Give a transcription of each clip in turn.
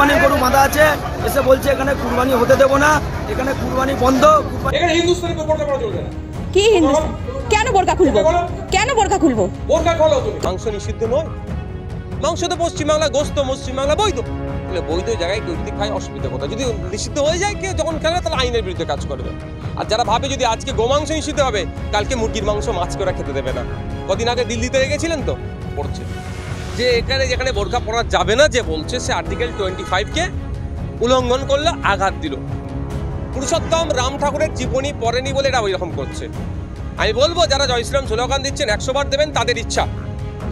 কুরবানি গরু বাঁধা আছে, এসে বলছে এখানে কুরবানি হতে দেবো না, এখানে কুরবানি বন্ধ। এখানে হিন্দুস্তানি বোরকা পরা চলবে না। কি হিন্দুস্তান? কেন বোরকা খুলবো? কেন বোরকা খুলবো? বোরকা খোলো তুমি। মাংস নিষিদ্ধ নয়, মাংস তো পশ্চিমবাংলা, গোস্ত পশ্চিমবাংলা বৈধ। তাহলে বৈধ জায়গায় কেউ যদি খায় অসুবিধা কোথায়? যদি নিষিদ্ধ হয়ে যায়, কেউ যখন খেলে তাহলে আইনের বিরুদ্ধে কাজ করবে। আর যারা ভাবে যদি আজকে গোমাংস নিষিদ্ধ হবে, কালকে মুরগির মাংস মাছ করে খেতে দেবে না। কদিন আগে দিল্লিতে গেছিলেন তো, পড়ছে যে এখানে যেখানে বোরকা পরা যাবে না, যে বলছে সে আর্টিকেল 25 উল্লঙ্ঘন করলে আঘাত দিল। পুরুষোত্তম রাম ঠাকুরের জীবনী পড়েনি বলে এরা ওই রকম করছে। আমি বলবো যারা জয় শ্রীরাম স্লোগান দিচ্ছেন 100 বার দেবেন, তাদের ইচ্ছা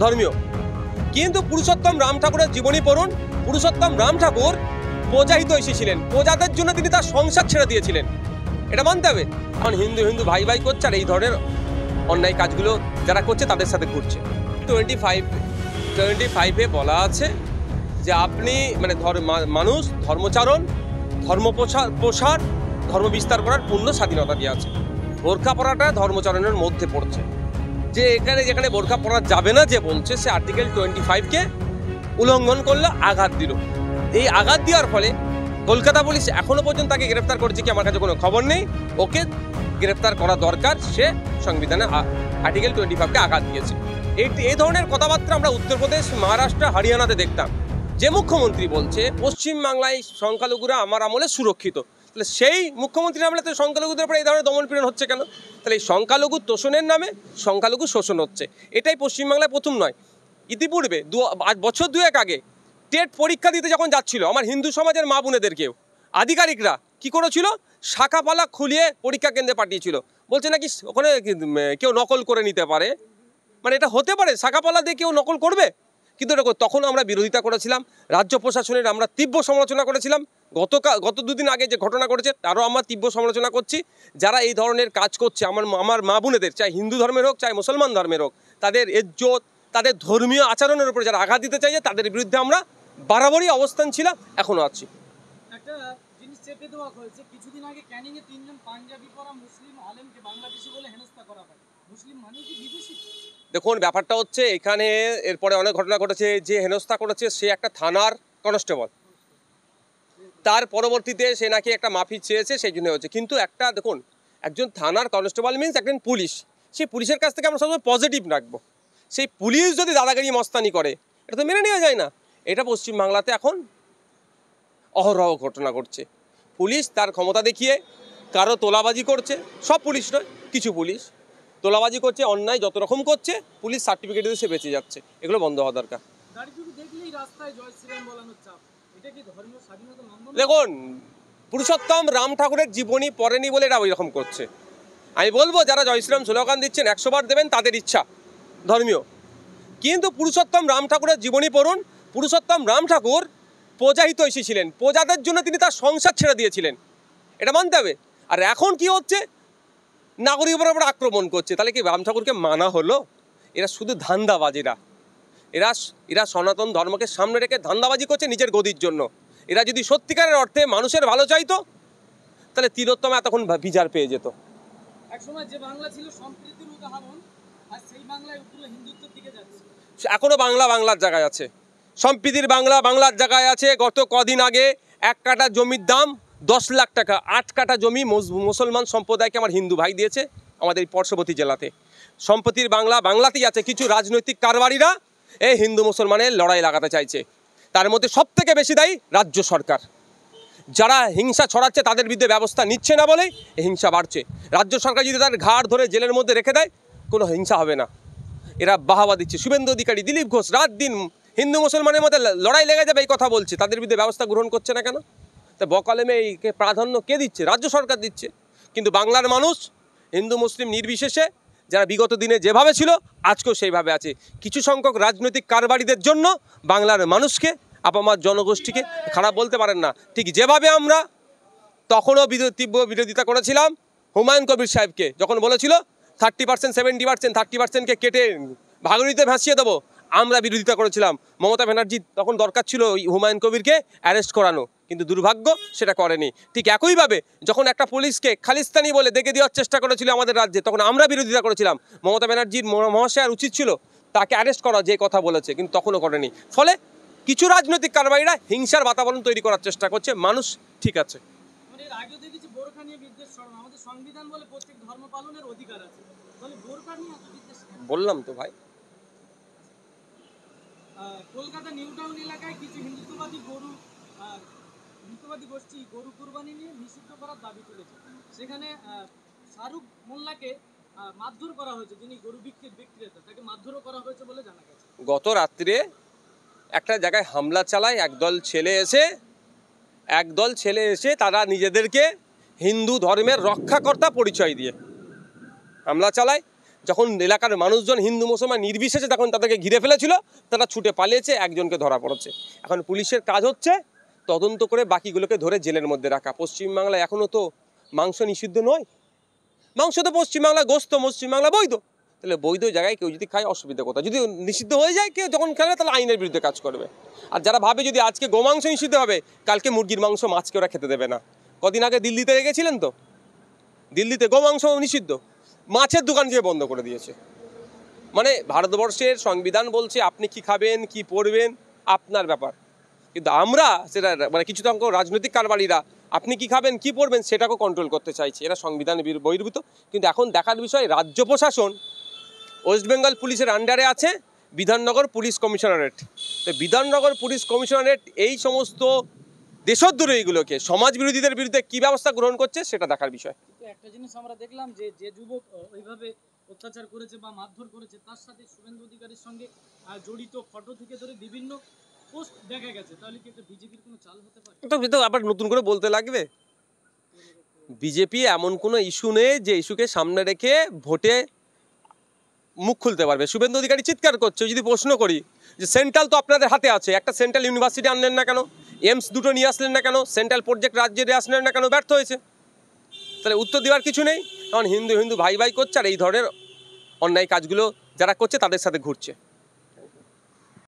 ধর্মীয়, কিন্তু পুরুষোত্তম রাম ঠাকুরের জীবনী পড়ুন। পুরুষোত্তম রাম ঠাকুর প্রজা হিতৈষী ছিলেন, প্রজাদের জন্য তিনি তার সংসার ছেড়ে দিয়েছিলেন, এটা মানতে হবে। এখন হিন্দু হিন্দু ভাই ভাই করছে, আর এই ধরনের অন্যায় কাজগুলো যারা করছে তাদের সাথে ঘুরছে। 25 বলা আছে যে আপনি মানে মানুষ ধর্মচারণ, ধর্ম প্রসার, ধর্ম বিস্তার করার পূর্ণ স্বাধীনতা দিয়ে আছে। বোরকা পরাটা ধর্মচারণের মধ্যে পড়ছে। যে এখানে যেখানে বোরকা পরা যাবে না, যে বলছে সে আর্টিকেল 25 উল্লঙ্ঘন করলে আঘাত দিল। এই আঘাত দেওয়ার ফলে কলকাতা পুলিশ এখনো পর্যন্ত তাকে গ্রেফতার করেছে কি আমার কাছে কোনো খবর নেই। ওকে গ্রেফতার করা দরকার, সে সংবিধানে আর্টিকেল 25 আঘাত দিয়েছে। এই ধরনের কথাবার্তা আমরা উত্তরপ্রদেশ, মহারাষ্ট্র, হরিয়ানাতে দেখতাম, যে মুখ্যমন্ত্রী বলছে পশ্চিমবাংলায় সংখ্যালঘুরা আমার আমলে সুরক্ষিত। তাহলে সেই মুখ্যমন্ত্রীর আমলে তো সংখ্যালঘুদের উপরে এই ধরনের দমনপীড়ন হচ্ছে কেন? তাহলে এই সংখ্যালঘু তোষণের নামে সংখ্যালঘু শোষণ হচ্ছে। এটাই পশ্চিমবাংলায় প্রথম নয়। ইতিপূর্বে বছর 2 আগে টেট পরীক্ষা দিতে যখন যাচ্ছিল আমার হিন্দু সমাজের মা বোনেদেরকেও আধিকারিকরা কি করেছিল, শাখাপালা খুলিয়ে পরীক্ষা কেন্দ্রে পাঠিয়েছিল। বলছে নাকি ওখানে কেউ নকল করে নিতে পারে, মানে এটা হতে পারে শাখাপালা দিয়ে কেউ নকল করবে। কিন্তু তখন আমরা বিরোধিতা করেছিলাম, রাজ্য প্রশাসনের আমরা তীব্র সমালোচনা করেছিলাম। গত 2 দিন আগে যে ঘটনা ঘটেছে তারও আমরা তীব্র সমালোচনা করছি। যারা এই ধরনের কাজ করছে আমার মা বোনেদের, চাই হিন্দু ধর্মের হোক চাই মুসলমান ধর্মের হোক, তাদের ইজ্জত, তাদের ধর্মীয় আচরণের উপরে যারা আঘাত দিতে চাইছে তাদের বিরুদ্ধে আমরা বরাবরই অবস্থান ছিলাম, এখনও আছি। একটা জিনিস চেপে দেওয়া হয়েছে, কিছুদিন আগে ক্যানিং এ 3 জন পাঞ্জাবি পরা মুসলিম আলেমকে বাংলাদেশি বলে হেনস্থা করা হয়। মুসলিম মানে কি বিদেশি? দেখুন ব্যাপারটা হচ্ছে এখানে এরপরে অনেক ঘটনা ঘটেছে। যে হেনস্থা করেছে সে একটা থানার কনস্টেবল, তার পরবর্তীতে সে নাকি একটা মাফি চেয়েছে, সেই জন্য হচ্ছে। কিন্তু একটা দেখুন, একজন থানার কনস্টেবল মিনস একজন পুলিশ, সেই পুলিশের কাছ থেকে আমরা সবসময় পজিটিভ রাখবো। সেই পুলিশ যদি দাদাগিরি মস্তানি করে, এটা তো মেনে নেওয়া যায় না। এটা পশ্চিমবাংলাতে এখন অহরহ ঘটনা ঘটছে। পুলিশ তার ক্ষমতা দেখিয়ে কারো তোলাবাজি করছে, সব পুলিশ নয়, কিছু পুলিশ তোলাবাজি করছে, অন্যায় যত রকম করছে, পুলিশ সার্টিফিকেট দিয়ে সে বেঁচে যাচ্ছে। এগুলো বন্ধ হওয়া দরকার। দেখুন পুরুষোত্তম রাম ঠাকুরের জীবনী পড়েনি বলে এরা ওই রকম করছে। আমি বলবো যারা জয় শ্রীরাম স্লোগান দিচ্ছেন 100 বার দেবেন, তাদের ইচ্ছা ধর্মীয়, কিন্তু পুরুষোত্তম রাম ঠাকুরের জীবনী পড়ুন। পুরুষোত্তম রাম ঠাকুর প্রজা হিতৈষী ছিলেন, প্রজাদের জন্য তিনি তার সংসার ছেড়ে দিয়েছিলেন, এটা মানতে হবে। আর এখন কি হচ্ছে, নাগরিকের উপর আক্রমণ করছে। তাহলে কি রাম ঠাকুরকে মানা হলো? এরা শুধু ধান্দাবাজিরা, এরা সনাতন ধর্মকে সামনে রেখে ধান্দাবাজি করছে নিজের গদির জন্য। এরা যদি সত্যিকারের অর্থে মানুষের ভালো চাইতো, তাহলে তিলোত্তমা এতক্ষণ বিচার পেয়ে যেত। একসময় যে বাংলা ছিল সম্প্রীতির উদাহরণ, আর সেই বাংলায় পুরো হিন্দুত্বের দিকে যাচ্ছে। এখনো বাংলার জায়গায় আছে, সম্প্রীতির বাংলার জায়গায় আছে। গত কদিন আগে 1 কাঠা জমির দাম 10 লাখ টাকা, 8 কাঠা জমি মুসলমান সম্প্রদায়কে আমার হিন্দু ভাই দিয়েছে আমাদের পার্শ্ববর্তী জেলাতে। সম্প্রীতির বাংলাতেই আছে। কিছু রাজনৈতিক কারবারিরা এই হিন্দু মুসলমানের লড়াই লাগাতে চাইছে। তার মধ্যে সবথেকে বেশি দায়ী রাজ্য সরকার। যারা হিংসা ছড়াচ্ছে তাদের বিরুদ্ধে ব্যবস্থা নিচ্ছে না বলেই হিংসা বাড়ছে। রাজ্য সরকার যদি তার ঘাড় ধরে জেলের মধ্যে রেখে দেয়, কোনো হিংসা হবে না। এরা বাহাবা দিচ্ছে। শুভেন্দু অধিকারী, দিলীপ ঘোষ রাত দিন হিন্দু মুসলমানের মধ্যে লড়াই লেগে যাবে এই কথা বলছে, তাদের বিরুদ্ধে ব্যবস্থা গ্রহণ করছে না কেন? তা বকালেমে এইকে প্রাধান্য কে দিচ্ছে? রাজ্য সরকার দিচ্ছে। কিন্তু বাংলার মানুষ হিন্দু মুসলিম নির্বিশেষে যারা বিগত দিনে যেভাবে ছিল আজকেও সেইভাবে আছে। কিছু সংখ্যক রাজনৈতিক কারবারিদের জন্য বাংলার মানুষকে, আপামার জনগোষ্ঠীকে খারাপ বলতে পারেন না। ঠিক যেভাবে আমরা তখনও তীব্র বিরোধিতা করেছিলাম হুমায়ুন কবির সাহেবকে, যখন বলেছিল 30%, 70%, 30%কে কেটে ভাগরিতে ভাসিয়ে দেবো, আমরা বিরোধিতা করেছিলাম। মমতা ব্যানার্জি তখন দরকার ছিল হুমায়ুন কবিরকে অ্যারেস্ট করানো, কিন্তু দুর্ভাগ্য সেটা করেনি। ঠিক একইভাবে যখন একটা পুলিশকে খালিস্তানি বলে দেখে দেওয়ার চেষ্টা করেছিল আমাদের রাজ্যে, তখন আমরা বিরোধিতা করেছিলাম। মমতা ব্যানার্জির মহাশয়ের উচিত ছিল তাকে অ্যারেস্ট করা, যে কথা বলেছে, কিন্তু তখনও করেনি। ফলে কিছু রাজনৈতিক কারবারিরা হিংসার বাতাবরণ তৈরি করার চেষ্টা করছে। মানুষ ঠিক আছে, মানে এর আগেও দেখেছি বোরখা নিয়ে বিদ্বেষ ছড়ানো। আমাদের সংবিধান বলে প্রত্যেক ধর্ম পালনের অধিকার আছে, তাহলে বোরখা নিয়ে এত বিদ্বেষ কেন? বললাম তো ভাই। কলকাতা নিউ টাউন এলাকায় কিছু হিন্দুত্ববাদী গোষ্ঠী গরু কুরবানি নিয়ে নিষিদ্ধ করার দাবি তুলেছে। সেখানে শাহরুখ মোল্লাকে মারধর করা হয়েছে, যিনি গরু বিক্রেতা, তাকে মারধরও করা হয়েছে বলে জানা গেছে। গত রাত্রে একটা জায়গায় হামলা চালায় একদল ছেলে এসে তারা নিজেদেরকে হিন্দু ধর্মের রক্ষাকর্তা পরিচয় দিয়ে হামলা চালায়। যখন এলাকার মানুষজন হিন্দু মুসলমান নির্বিশেষে তখন তাদেরকে ঘিরে ফেলেছিল, তারা ছুটে পালিয়েছে, একজনকে ধরা পড়েছে। এখন পুলিশের কাজ হচ্ছে তদন্ত করে বাকিগুলোকে ধরে জেলের মধ্যে রাখা। পশ্চিমবাংলায় এখনও তো মাংস নিষিদ্ধ নয়, মাংস তো পশ্চিমবাংলা, গোস্ত পশ্চিমবাংলা বৈধ। তাহলে বৈধ জায়গায় কেউ যদি খায় অসুবিধা কোথায়? যদি নিষিদ্ধ হয়ে যায় কেউ যখন খেলে, তাহলে আইনের বিরুদ্ধে কাজ করবে। আর যারা ভাবে যদি আজকে গোমাংস নিষিদ্ধ হবে, কালকে মুরগির মাংস মাছকে ওরা খেতে দেবে না। কদিন আগে দিল্লিতে গেছিলেন তো, দিল্লিতে গোমাংস নিষিদ্ধ, মাছের দোকান গিয়ে বন্ধ করে দিয়েছে। মানে ভারতবর্ষের সংবিধান বলছে আপনি কি খাবেন, কি পরবেন আপনার ব্যাপার, কিন্তু আমরা সেটা মানে কিছু সংখ্যক রাজনৈতিক কারবারিরা আপনি কি খাবেন, কি পরবেন সেটাকেও কন্ট্রোল করতে চাইছে। এরা সংবিধান বহির্ভূত। কিন্তু এখন দেখার বিষয়, রাজ্য প্রশাসন ওয়েস্ট বেঙ্গল পুলিশের আন্ডারে আছে বিধাননগর পুলিশ কমিশনারেট। তো বিধাননগর পুলিশ কমিশনারেট এই সমস্ত দেশদ্রোহীগুলোকে, সমাজ বিরোধীদের বিরুদ্ধে কী ব্যবস্থা গ্রহণ করছে সেটা দেখার বিষয়। কিন্তু একটা জিনিস আমরা দেখলাম যে যুবক ওইভাবে অত্যাচার করেছে বা মারধর করেছে, তার সাথে শুভেন্দু অধিকারীর সঙ্গে জড়িত ফটো থেকে ধরে বিভিন্ন পোস্ট দেখা গেছে। তাহলে কি এটা বিজেপির কোনো চাল হতে পারে? তো আবার নতুন করে বলতে লাগবে। বিজেপি এমন কোনো ইস্যু নেই যে ইস্যুকে সামনে রেখে ভোটে মুখ খুলতে পারবে। শুভেন্দু অধিকারী চিৎকার করছে, যদি প্রশ্ন করি যে সেন্ট্রাল তো আপনাদের হাতে আছে, একটা সেন্ট্রাল ইউনিভার্সিটি আনলেন না কেন, এমস দুটো নিয়ে আসলেন না কেন, সেন্ট্রাল প্রজেক্ট রাজ্যে নিয়ে আসলেন না কেন, ব্যর্থ হয়েছে। তাহলে উত্তর দেওয়ার কিছু নেই, কারণ হিন্দু ভাই করছে আর এই ধরনের অন্যায় কাজগুলো যারা করছে তাদের সাথে ঘুরছে।